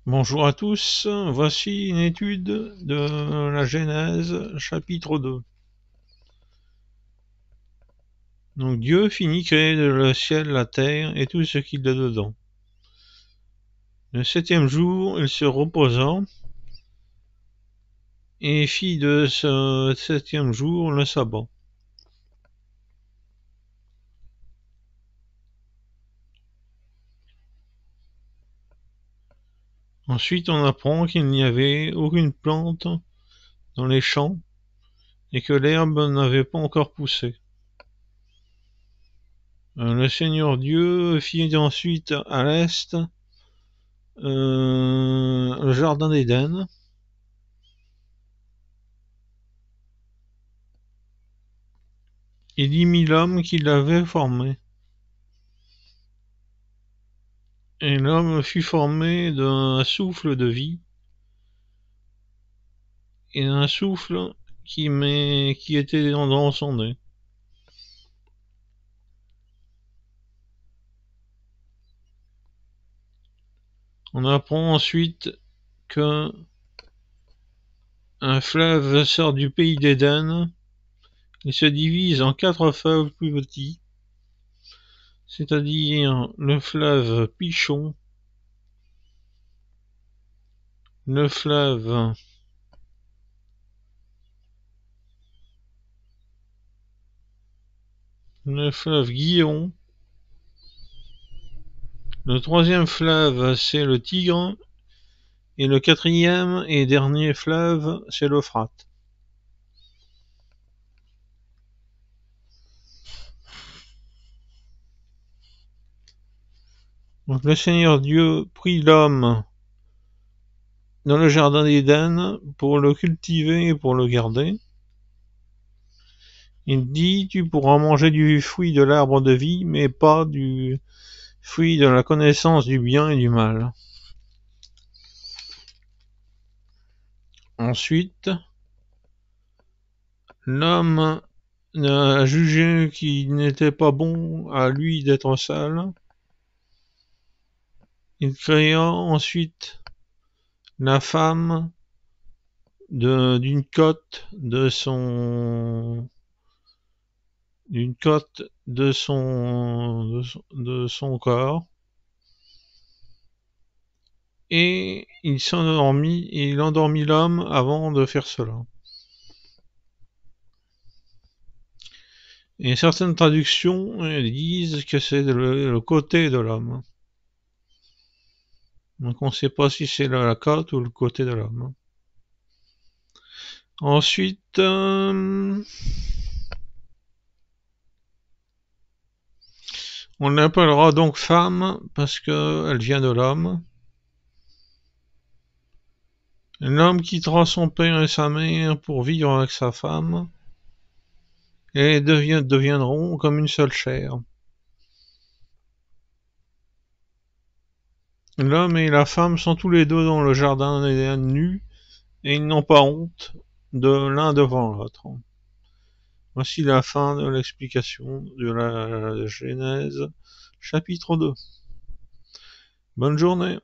Bonjour à tous, voici une étude de la Genèse, chapitre 2. Donc Dieu finit créer le ciel, la terre et tout ce qu'il y a dedans. Le septième jour, il se reposa et fit de ce septième jour le sabbat. Ensuite, on apprend qu'il n'y avait aucune plante dans les champs et que l'herbe n'avait pas encore poussé. Le Seigneur Dieu fit ensuite à l'est le jardin d'Éden. Il y mit l'homme qui l'avait formé. Et l'homme fut formé d'un souffle de vie et d'un souffle qui était dans son nez. On apprend ensuite que un fleuve sort du pays d'Éden et se divise en 4 fleuves plus petits, c'est-à-dire le fleuve Pichon, le fleuve Guillon, le troisième fleuve c'est le Tigre et le quatrième et dernier fleuve c'est l'Euphrate. Donc le Seigneur Dieu prit l'homme dans le jardin d'Éden pour le cultiver et pour le garder. Il dit, tu pourras manger du fruit de l'arbre de vie, mais pas du fruit de la connaissance du bien et du mal. Ensuite, l'homme a jugé qu'il n'était pas bon à lui d'être seul. Il créa ensuite la femme d'une côte de son corps, et il endormit l'homme avant de faire cela. Et certaines traductions disent que c'est le côté de l'homme. Donc on ne sait pas si c'est la côte ou le côté de l'homme. Ensuite, on l'appellera donc femme parce qu'elle vient de l'homme. L'homme quittera son père et sa mère pour vivre avec sa femme et deviendront comme une seule chair. L'homme et la femme sont tous les deux dans le jardin d'Éden nus et ils n'ont pas honte de l'un devant l'autre. Voici la fin de l'explication de la Genèse, chapitre 2. Bonne journée.